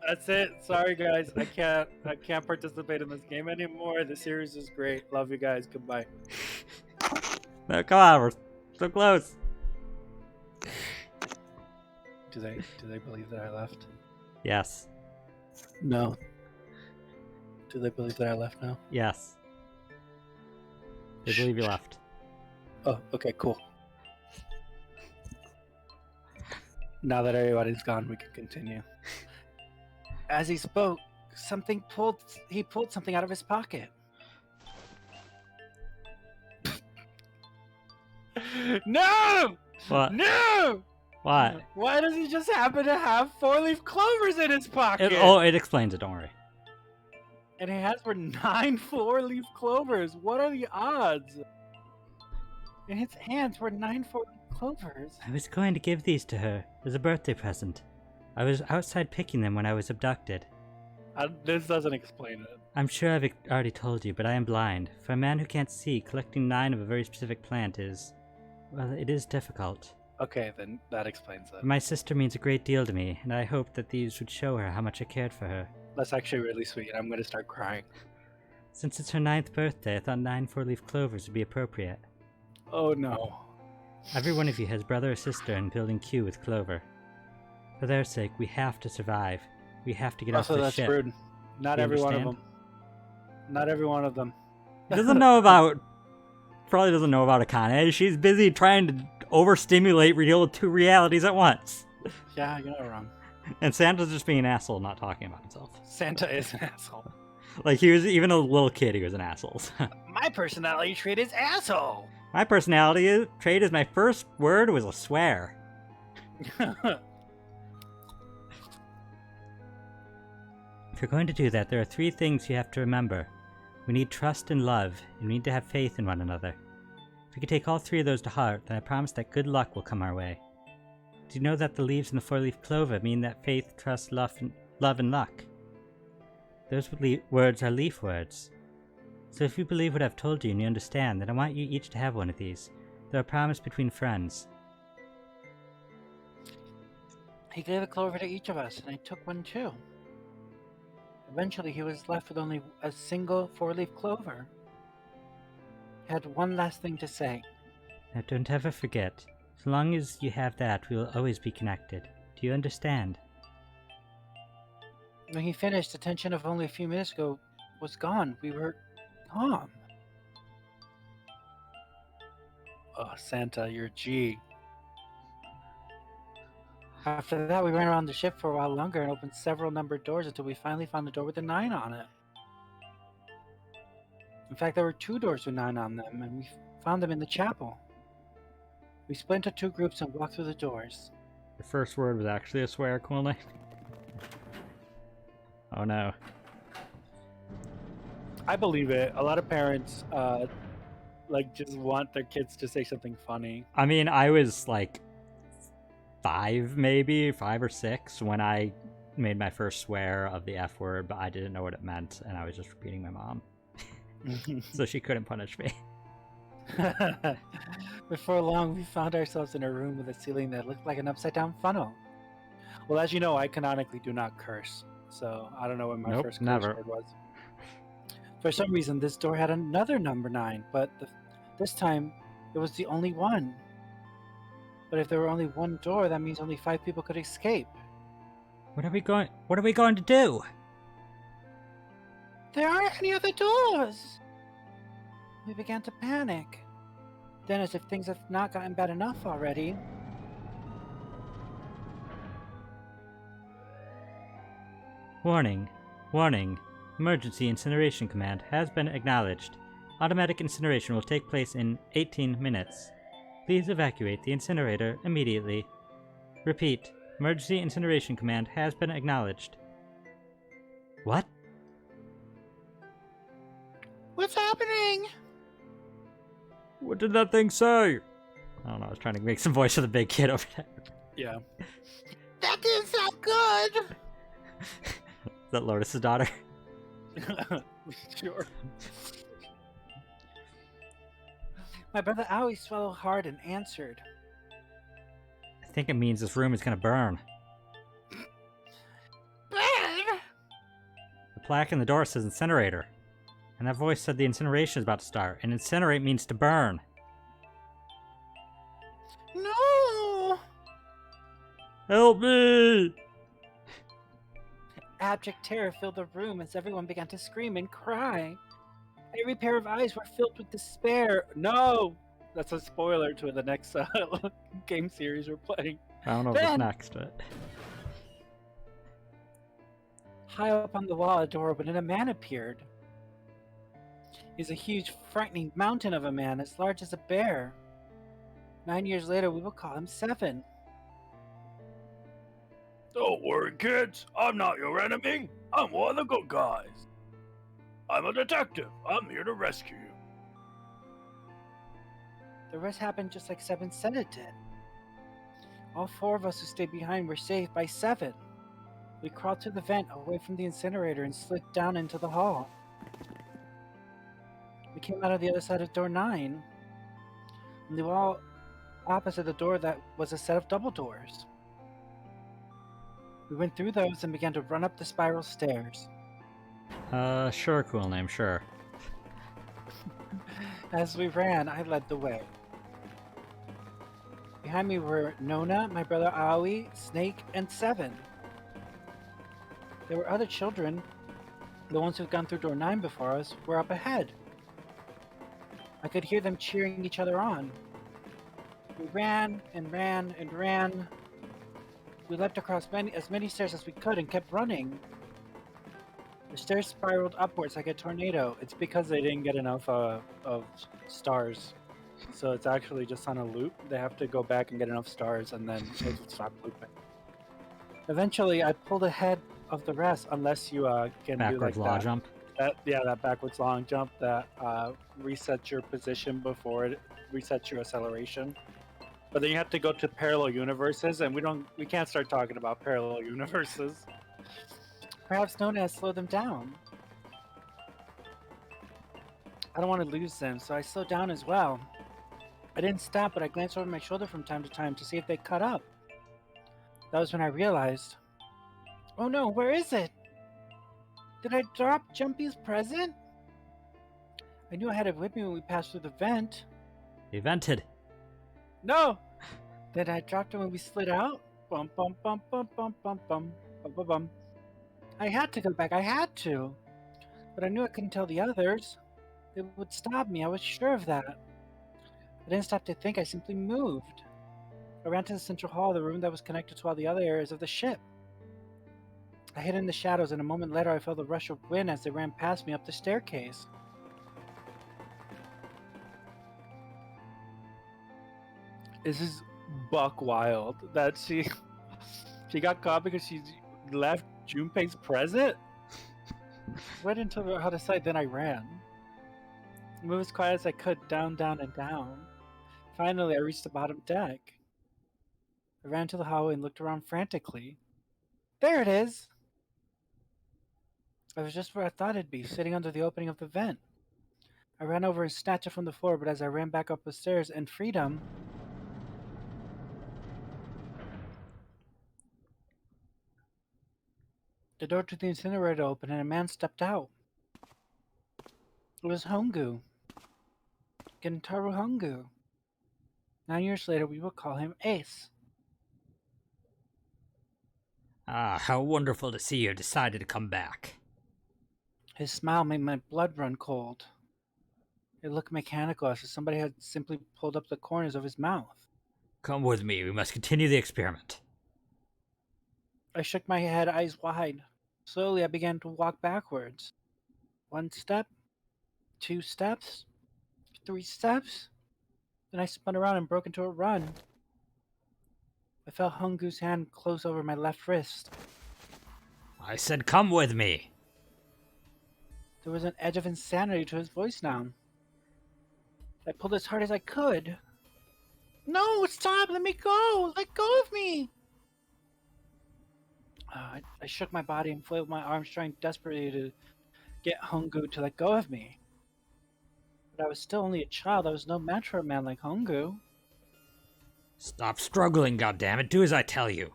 That's it. Sorry guys, I can't participate in this game anymore. The series is great. Love you guys. Goodbye. No, come on, we're so close. Do they believe that I left? Yes. No. Do they believe that I left now? Yes. They believe you left. Oh, okay, cool. Now that everybody's gone, we can continue. As he spoke, he pulled something out of his pocket. No! What? No! What? Why does he just happen to have 4-leaf clovers in his pocket? It explains it, don't worry. And he has for 9 4-leaf clovers. What are the odds? In his hands were 9 4-leaf clovers. I was going to give these to her as a birthday present. I was outside picking them when I was abducted. This doesn't explain it. I'm sure I've already told you, but I am blind. For a man who can't see, collecting 9 of a very specific plant is... well, it is difficult. Okay, then that explains it. My sister means a great deal to me, and I hoped that these would show her how much I cared for her. That's actually really sweet. I'm going to start crying. Since it's her 9th birthday, I thought 9 4-leaf clovers would be appropriate. Oh no. Every one of you has brother or sister in Building Q with Clover. For their sake, we have to survive. We have to get Also, off this that's ship. rude. Not You every one of understand? them. Not every one of them. He doesn't know about... probably doesn't know about Akane. She's busy trying to overstimulate deal with 2 realities at once. Yeah, you're not wrong. And Santa's just being an asshole, not talking about himself. Santa is an asshole. Like, he was, even a little kid, he was an asshole. My personality trait is asshole. My personality trait is my first word was a swear. If you're going to do that, there are 3 things you have to remember. We need trust and love, and we need to have faith in one another. If we can take all 3 of those to heart, then I promise that good luck will come our way. Do you know that the leaves in the 4-leaf clover mean that faith, trust, love, and luck? Those words are leaf words. So if you believe what I've told you and you understand, then I want you each to have one of these. They're a promise between friends. He gave a clover to each of us, and I took one too. Eventually, he was left with only a single 4-leaf clover. He had one last thing to say. Now don't ever forget. As long as you have that, we will always be connected. Do you understand? When he finished, the tension of only a few minutes ago was gone. We were calm. Oh, Santa, you're a G. After that, we ran around the ship for a while longer and opened several numbered doors until we finally found a door with a 9 on it. In fact, there were 2 doors with 9 on them, and we found them in the chapel. We split into 2 groups and walked through the doors. Your first word was actually a swear, Coolney. Oh no. I believe it. A lot of parents, just want their kids to say something funny. I mean, I was like 5 or 6 when I made my first swear of the F word, but I didn't know what it meant, and I was just repeating my mom. So she couldn't punish me. Before long, we found ourselves in a room with a ceiling that looked like an upside-down funnel. Well, as you know, I canonically do not curse, so I don't know what my Nope, first curse never. word was. For some reason, this door had another number 9, but this time, it was the only one. But if there were only one door, that means only 5 people could escape. What are we going to do? There aren't any other doors! We began to panic. Then, as if things have not gotten bad enough already, Warning. Warning. Emergency incineration command has been acknowledged. Automatic incineration will take place in 18 minutes. Please evacuate the incinerator immediately. Repeat. Emergency incineration command has been acknowledged. What? what's happening? What did that thing say? I don't know, I was trying to make some voice of the big kid over there. Yeah. That didn't sound good! Is that Lotus's daughter? Sure. My brother Owie swallowed hard and answered. I think it means this room is gonna burn. Burn? The plaque in the door says incinerator. And that voice said the incineration is about to start, and incinerate means to burn. No! Help me! Abject terror filled the room as everyone began to scream and cry. Every pair of eyes were filled with despair. No! That's a spoiler to the next game series we're playing. I don't know what's Then- next, but... High up on the wall, a door opened and a man appeared. He's a huge, frightening mountain of a man, as large as a bear. 9 years later, we will call him 7. Don't worry, kids. I'm not your enemy. I'm one of the good guys. I'm a detective. I'm here to rescue you. The rest happened just like 7 said it did. All 4 of us who stayed behind were saved by 7. We crawled to the vent away from the incinerator and slid down into the hall. We came out of the other side of door 9. And the wall opposite the door that was a set of double doors. We went through those and began to run up the spiral stairs. Sure, cool name, sure. As we ran, I led the way. Behind me were Nona, my brother Aoi, Snake, and 7. There were other children. The ones who'd gone through door 9 before us were up ahead. I could hear them cheering each other on. We ran and ran and ran. We leapt across as many stairs as we could and kept running. The stairs spiraled upwards like a tornado. It's because they didn't get enough of stars. So it's actually just on a loop. They have to go back and get enough stars and then it'll stop looping. Eventually, I pulled ahead of the rest unless you can Backwards do law like that. jump. That backwards long jump that resets your position before it resets your acceleration. But then you have to go to parallel universes, and we can't start talking about parallel universes. Perhaps Nona has slowed them down. I don't want to lose them, so I slowed down as well. I didn't stop, but I glanced over my shoulder from time to time to see if they caught up. That was when I realized, oh no, where is it? Did I drop Jumpy's present? I knew I had it with me when we passed through the vent. He vented. No! Did I drop it when we slid out? Bum bum bum bum bum bum bum bum bum bum. I had to go back, I had to. But I knew I couldn't tell the others. They would stop me, I was sure of that. I didn't stop to think, I simply moved. I ran to the central hall, the room that was connected to all the other areas of the ship. I hid in the shadows, and a moment later I felt a rush of wind as they ran past me up the staircase. This is buck wild that she got caught because she left Junpei's present. Went into the other side, then I ran. I moved as quiet as I could, down, down, and down. Finally, I reached the bottom deck. I ran to the hallway and looked around frantically. There it is! I was just where I thought it'd be, sitting under the opening of the vent. I ran over and snatched it from the floor, but as I ran back up the stairs in freedom, the door to the incinerator opened and a man stepped out. It was Hongu. Gentaro Hongu. 9 years later, we will call him Ace. Ah, how wonderful to see you decided to come back. His smile made my blood run cold. It looked mechanical, as if somebody had simply pulled up the corners of his mouth. Come with me, we must continue the experiment. I shook my head, eyes wide. Slowly, I began to walk backwards. 1 step, 2 steps, 3 steps. Then I spun around and broke into a run. I felt Hungu's hand close over my left wrist. I said come with me. There was an edge of insanity to his voice now. I pulled as hard as I could. No, stop! Let me go! Let go of me! I shook my body and flailed my arms, trying desperately to get Hungu to let go of me. But I was still only a child. I was no match for a man like Hungu. Stop struggling, goddammit. Do as I tell you.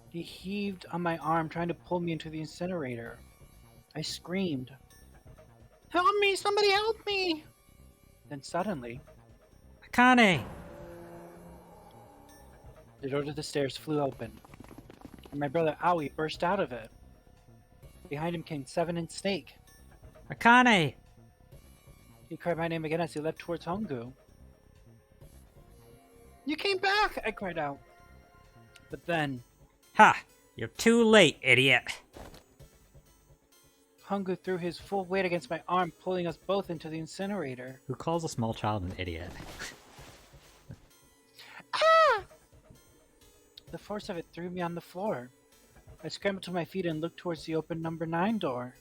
He heaved on my arm, trying to pull me into the incinerator. I screamed, "Help me! Somebody help me!" Then suddenly, Akane! the door to the stairs flew open, and my brother Aoi burst out of it. Behind him came Seven and Snake. Akane! He cried my name again as he leapt towards Hongu. You came back! I cried out. But then, Ha! You're too late, idiot! Hongu threw his full weight against my arm, pulling us both into the incinerator. Who calls a small child an idiot? Ah! The force of it threw me on the floor. I scrambled to my feet and looked towards the open number 9 door.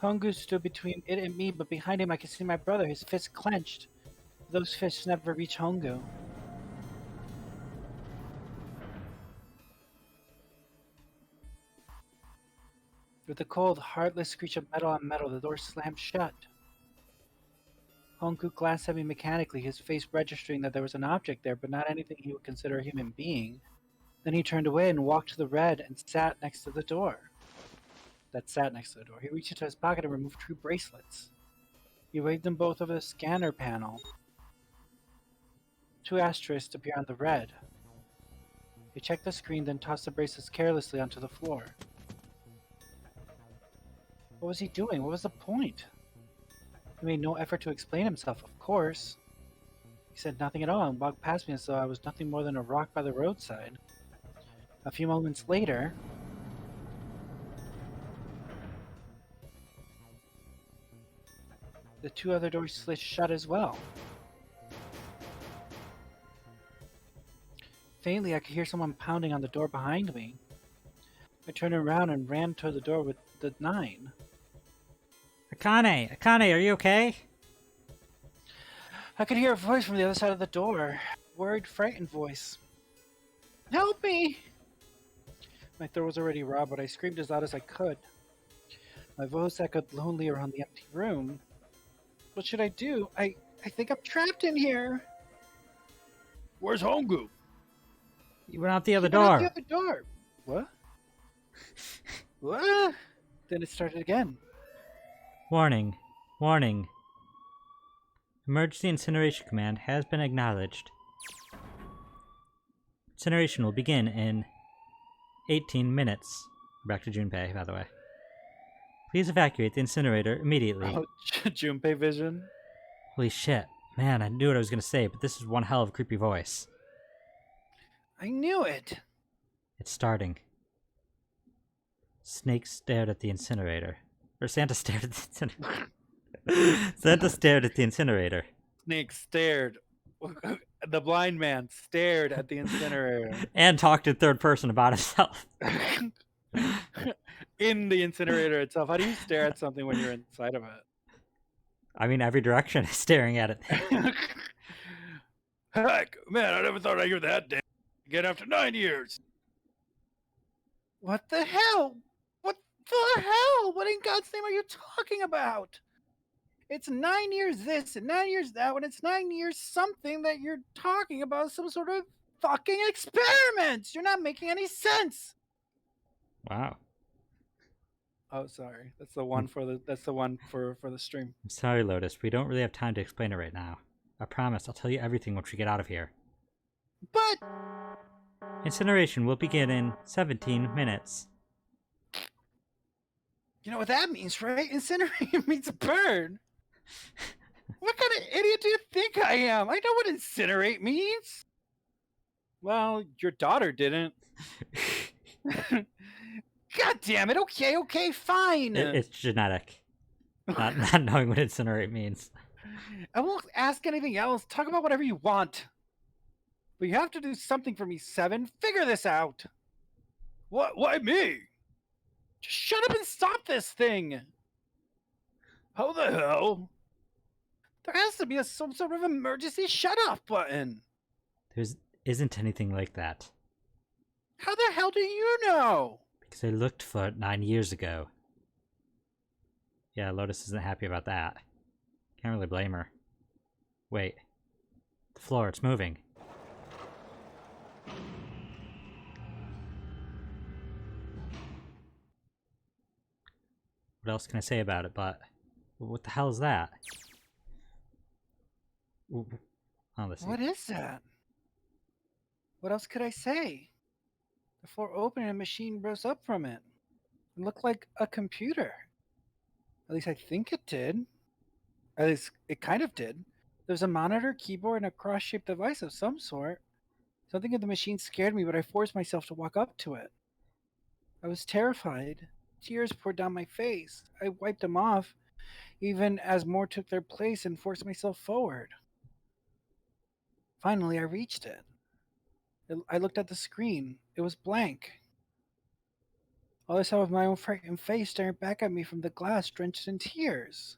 Hongu stood between it and me, but behind him I could see my brother, his fists clenched. Those fists never reached Hongu. With a cold, heartless screech of metal on metal, the door slammed shut. Hongu glanced at me mechanically, his face registering that there was an object there, but not anything he would consider a human being. Then he turned away and walked to the red and sat next to the door. He reached into his pocket and removed 2 bracelets. He waved them both over the scanner panel. 2 asterisks appear on the red. He checked the screen, then tossed the bracelets carelessly onto the floor. What was he doing? What was the point? He made no effort to explain himself, of course. He said nothing at all and walked past me as though I was nothing more than a rock by the roadside. A few moments later, the two other doors slid shut as well. Faintly, I could hear someone pounding on the door behind me. I turned around and ran toward the door with the 9. Akane, are you okay? I could hear a voice from the other side of the door. Worried, frightened voice. Help me! My throat was already raw, but I screamed as loud as I could. My voice echoed lonely around the empty room. What should I do? I think I'm trapped in here. Where's Hongu? You went out the other He went out door. the other door. What? What? Then it started again. Warning. Warning. Emergency incineration command has been acknowledged. Incineration will begin in 18 minutes. Back to Junpei, by the way. Please evacuate the incinerator immediately. Oh, Junpei vision. Holy shit. Man, I knew what I was going to say, but this is one hell of a creepy voice. I knew it. It's starting. Snake stared at the incinerator. Or Santa stared at the incinerator. Santa stared at the incinerator. Snake stared. The blind man stared at the incinerator. And talked in third person about himself. In the incinerator itself. How do you stare at something when you're inside of it? I mean, every direction is staring at it. Heck, man, I never thought I'd hear that damn again after 9 years. What the hell? What the hell? What in God's name are you talking about? It's 9 years this and 9 years that, when it's 9 years something that you're talking about some sort of fucking experiment. You're not making any sense. Wow. Oh, sorry. That's the one for the stream. I'm sorry, Lotus. We don't really have time to explain it right now. I promise I'll tell you everything once we get out of here. But Incineration will begin in 17 minutes. you know what that means, right? Incinerate means burn. What kind of idiot do you think I am? I know what incinerate means. Well, your daughter didn't. God damn it. Okay, fine. It's genetic. Not knowing what incinerate means. I won't ask anything else. Talk about whatever you want. But you have to do something for me, Seven. Figure this out. What? Why me? Just shut up and stop this thing. How the hell? There has to be some sort of emergency shut off button. There isn't anything like that. How the hell do you know? Because I looked for it 9 years ago. Yeah, Lotus isn't happy about that. Can't really blame her. Wait. The floor, it's moving. What else can I say about it, but... What the hell is that? Oh, let's see. What is that? What else could I say? The floor opened and a machine rose up from it. It looked like a computer. At least I think it did. At least it kind of did. There was a monitor, keyboard, and a cross-shaped device of some sort. Something in the machine scared me, but I forced myself to walk up to it. I was terrified. Tears poured down my face. I wiped them off, even as more took their place, and forced myself forward. Finally, I reached it. I looked at the screen. It was blank. All I saw was my own frightened face staring back at me from the glass, drenched in tears.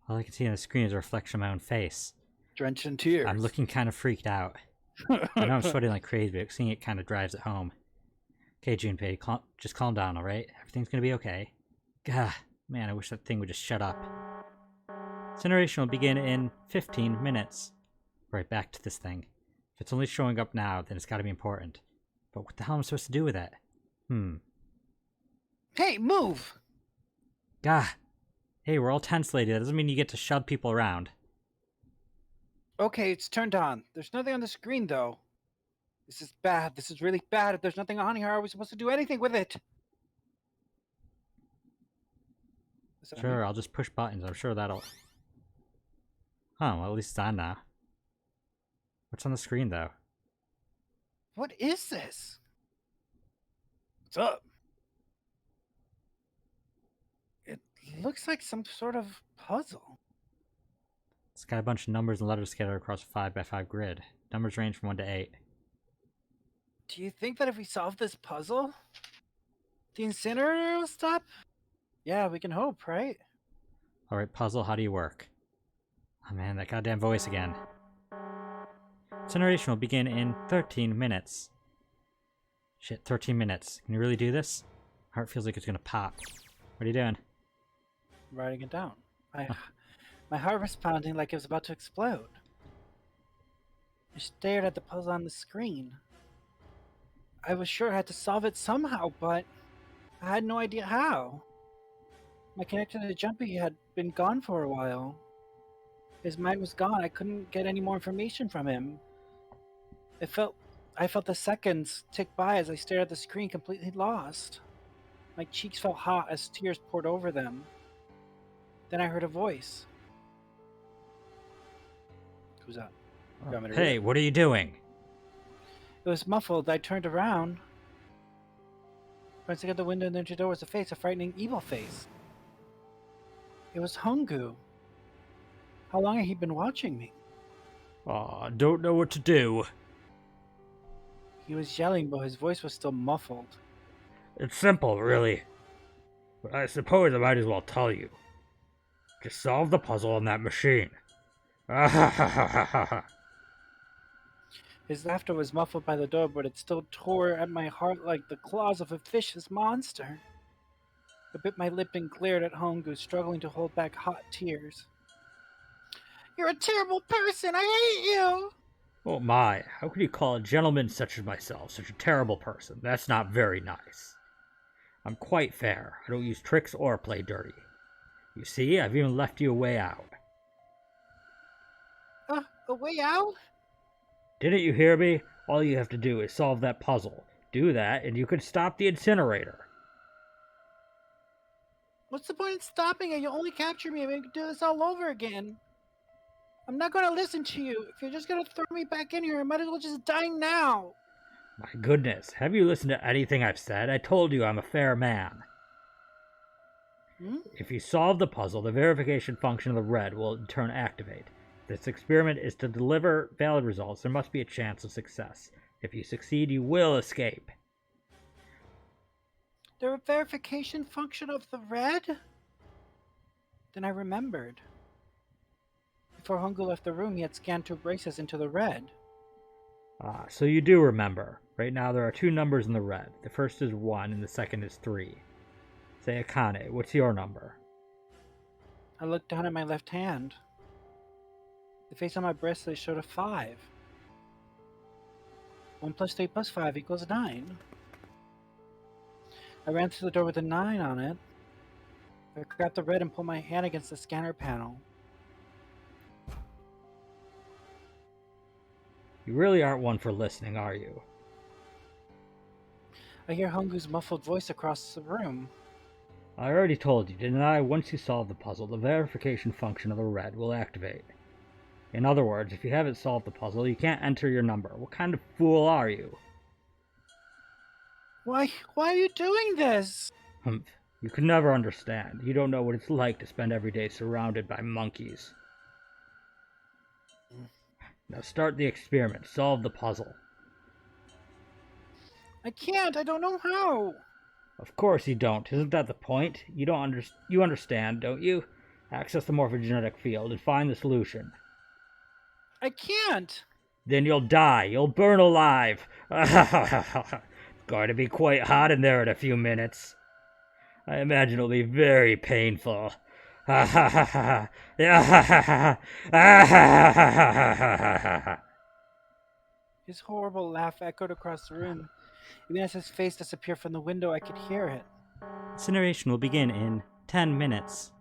All I can see on the screen is a reflection of my own face. Drenched in tears. I'm looking kind of freaked out. I know I'm sweating like crazy, but seeing it kind of drives it home. Okay, Junpei, just calm down, alright? Everything's gonna be okay. Gah, man, I wish that thing would just shut up. Incineration will begin in 15 minutes. Right, back to this thing. If it's only showing up now, then it's gotta be important. But what the hell am I supposed to do with it? Hey, move! Gah! Hey, we're all tense, lady. That doesn't mean you get to shove people around. Okay, it's turned on. There's nothing on the screen, though. This is bad. This is really bad. If there's nothing on here, how are we supposed to do anything with it? Sure, I'll just push buttons. I'm sure that'll... Oh, well, at least it's on now. What's on the screen, though? What is this? What's up? It looks like some sort of puzzle. It's got a bunch of numbers and letters scattered across a 5x5 grid. Numbers range from 1 to 8. Do you think that if we solve this puzzle, the incinerator will stop? Yeah, we can hope, right? Alright, puzzle, how do you work? Oh man, that goddamn voice again. Incineration will begin in 13 minutes. Shit, 13 minutes. Can you really do this? Heart feels like it's gonna pop. What are you doing? Writing it down. My heart was pounding like it was about to explode. I stared at the puzzle on the screen. I was sure I had to solve it somehow, but I had no idea how. My connection to Jumpy had been gone for a while. His mind was gone. I couldn't get any more information from him. I felt the seconds tick by as I stared at the screen, completely lost. My cheeks felt hot as tears poured over them. Then I heard a voice. Who's that? You want me to read Hey, it? what are you doing? It was muffled. I turned around. Glancing at the window and the door was a face, a frightening, evil face. It was Hongu. How long had he been watching me? Aw, don't know what to do. He was yelling, but his voice was still muffled. It's simple, really. But I suppose I might as well tell you. Just solve the puzzle on that machine. His laughter was muffled by the door, but it still tore at my heart like the claws of a vicious monster. I bit my lip and glared at Hongu, struggling to hold back hot tears. You're a terrible person! I hate you! Oh my, how could you call a gentleman such as myself such a terrible person? That's not very nice. I'm quite fair. I don't use tricks or play dirty. You see, I've even left you a way out. A way out? Didn't you hear me? All you have to do is solve that puzzle. Do that, and you can stop the incinerator. What's the point in stopping it? You'll only capture me and we can do this all over again. I'm not going to listen to you. If you're just going to throw me back in here, I might as well just die now. My goodness, have you listened to anything I've said? I told you I'm a fair man. If you solve the puzzle, the verification function of the red will in turn activate. This experiment is to deliver valid results. There must be a chance of success. If you succeed, you will escape. The verification function of the red? Then I remembered. Before Hongu left the room, he had scanned 2 braces into the red. Ah, so you do remember. Right now there are 2 numbers in the red. The first is 1 and the second is 3. Say Akane, what's your number? I looked down at my left hand. The face on my bracelet showed a 5. 1 plus 3 plus 5 equals 9. I ran through the door with a 9 on it. I grabbed the red and pulled my hand against the scanner panel. You really aren't one for listening, are you? I hear Hongu's muffled voice across the room. I already told you, didn't I? Once you solve the puzzle, the verification function of the red will activate. In other words, if you haven't solved the puzzle, you can't enter your number. What kind of fool are you? Why are you doing this? Humph. You can never understand. You don't know what it's like to spend every day surrounded by monkeys. Now start the experiment. Solve the puzzle. I can't. I don't know how. Of course you don't. Isn't that the point? You understand, don't you? Access the morphogenetic field and find the solution. I can't. Then you'll die. You'll burn alive. It's going to be quite hot in there in a few minutes. I imagine it'll be very painful. His horrible laugh echoed across the room. Even as his face disappeared from the window, I could hear it. Incineration will begin in 10 minutes.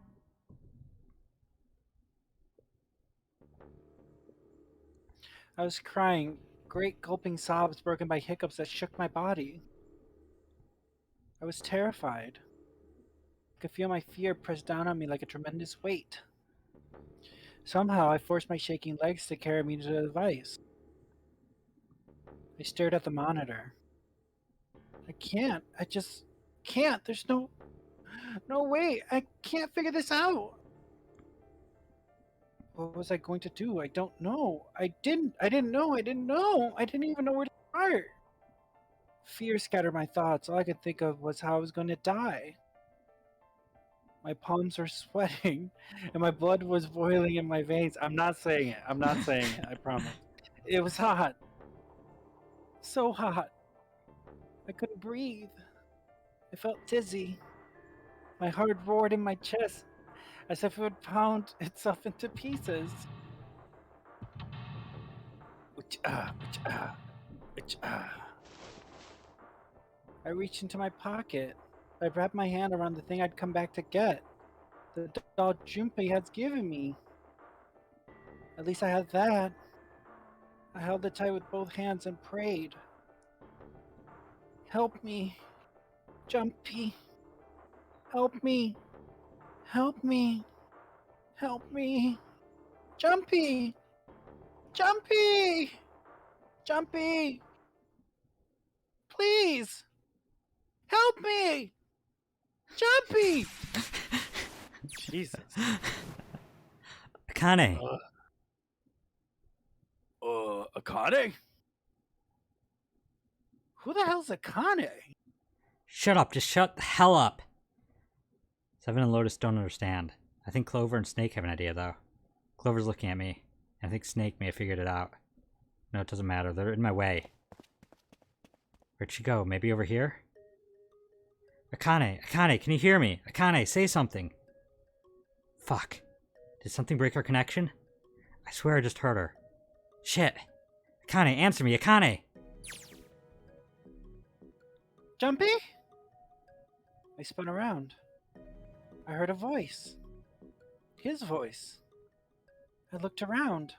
I was crying, great gulping sobs broken by hiccups that shook my body. I was terrified. I could feel my fear press down on me like a tremendous weight. Somehow I forced my shaking legs to carry me to the device. I stared at the monitor. I can't. I just can't. There's no way. I can't figure this out. What was I going to do? I don't know. I didn't know. I didn't know. I didn't even know where to start. Fear scattered my thoughts. All I could think of was how I was going to die. My palms were sweating and my blood was boiling in my veins. I'm not saying it. I'm not saying it. I promise. It was hot. So hot. I couldn't breathe. I felt dizzy. My heart roared in my chest as if it would pound itself into pieces. Uch-ah, uch-ah, uch-ah. I reached into my pocket. I wrapped my hand around the thing I'd come back to get. The doll Junpei had given me. At least I had that. I held it tight with both hands and prayed. Help me, Jumpy. Help me. Help me. Help me. Jumpy. Jumpy. Jumpy. Please. Help me. Jumpy. Jesus. Akane, Akane? Who the hell's Akane? shut up. Just shut the hell up. Seven and Lotus don't understand. I think Clover and Snake have an idea, though. Clover's looking at me. I think Snake may have figured it out. No, it doesn't matter. They're in my way. Where'd she go? Maybe over here? Akane, Akane, can you hear me? Akane, say something. Fuck. Did something break our connection? I swear I just heard her. Shit. Akane, answer me, Akane! Jumpy? I spun around. I heard a voice. His voice. I looked around.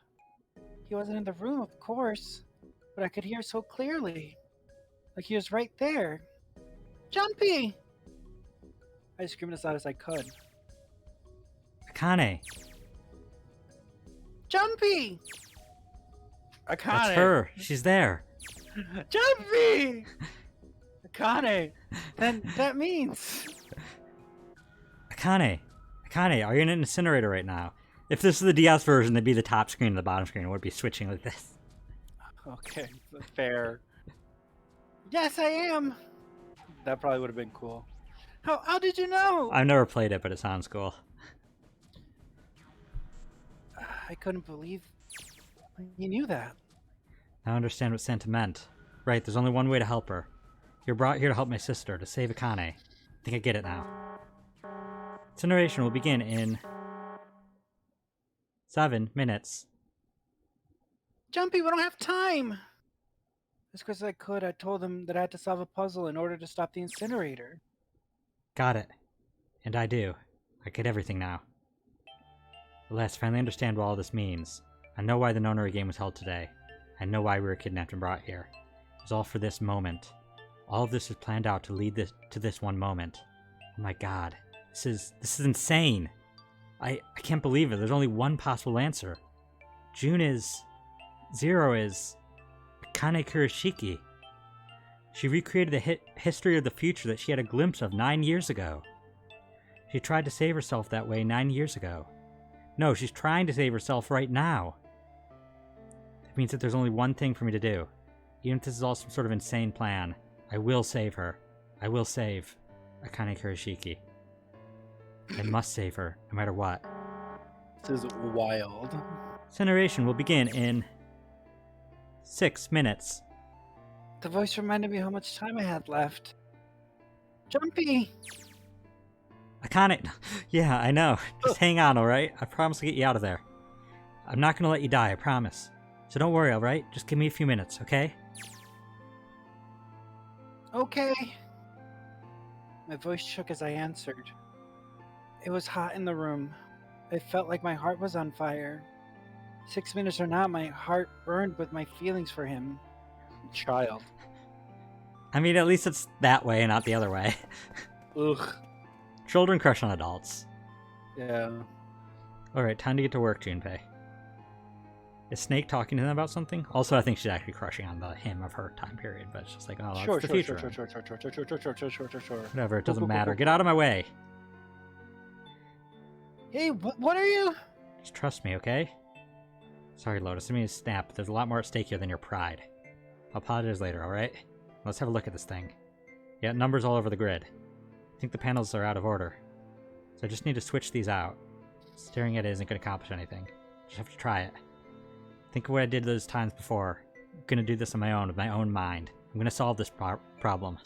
He wasn't in the room, of course, but I could hear so clearly. Like he was right there. Jumpy! I screamed as loud as I could. Akane! Jumpy! Akane! That's her! She's there! Jumpy! Akane! Then that means... Akane! Akane, are you in an incinerator right now? If this is the DS version, it'd be the top screen and the bottom screen. It would be switching like this. Okay, fair. Yes, I am. That probably would have been cool. How did you know? I've never played it, but it sounds cool. I couldn't believe you knew that. Now I understand what Santa meant. Right, there's only one way to help her. You're brought here to help my sister, to save Akane. I think I get it now. Incineration will begin in 7 minutes. Jumpy, we don't have time! As quick as I could, I told him that I had to solve a puzzle in order to stop the incinerator. Got it. And I do. I get everything now. At last, I finally understand what all this means. I know why the Nonary game was held today. I know why we were kidnapped and brought here. It was all for this moment. All of this was planned out to lead to this one moment. Oh my god. This is insane. I can't believe it. There's only one possible answer. June is... Zero is... Akane Kurashiki. She recreated the history of the future that she had a glimpse of 9 years ago. She tried to save herself that way 9 years ago. No, she's trying to save herself right now. That means that there's only one thing for me to do. Even if this is all some sort of insane plan, I will save her. I will save Akane Kurashiki. I must save her, no matter what. This is wild. Incineration will begin in 6 minutes. The voice reminded me how much time I had left. Jumpy! Akane... Yeah, I know. Just hang on, alright? I promise to get you out of there. I'm not gonna let you die, I promise. So don't worry, alright? Just give me a few minutes, okay? Okay. My voice shook as I answered. It was hot in the room. I felt like my heart was on fire. 6 minutes or not, my heart burned with my feelings for him. Child. I mean, at least it's that way and not the other way. Ugh. Children crush on adults. Yeah. Alright, time to get to work, Junpei. Is Snake talking to them about something? Also, I think she's actually crushing on him of her time period, but it's just like, oh, that's the future. Sure. Whatever, it Cool, doesn't cool, matter. cool, Get cool. out of my way. Hey, what are you? Just trust me, okay? Sorry, Lotus, I mean to snap, but there's a lot more at stake here than your pride. I'll apologize later, alright? Let's have a look at this thing. You got numbers all over the grid. I think the panels are out of order. So I just need to switch these out. Staring at it isn't going to accomplish anything. Just have to try it. Think of what I did those times before. I'm going to do this on my own, with my own mind. I'm going to solve this problem.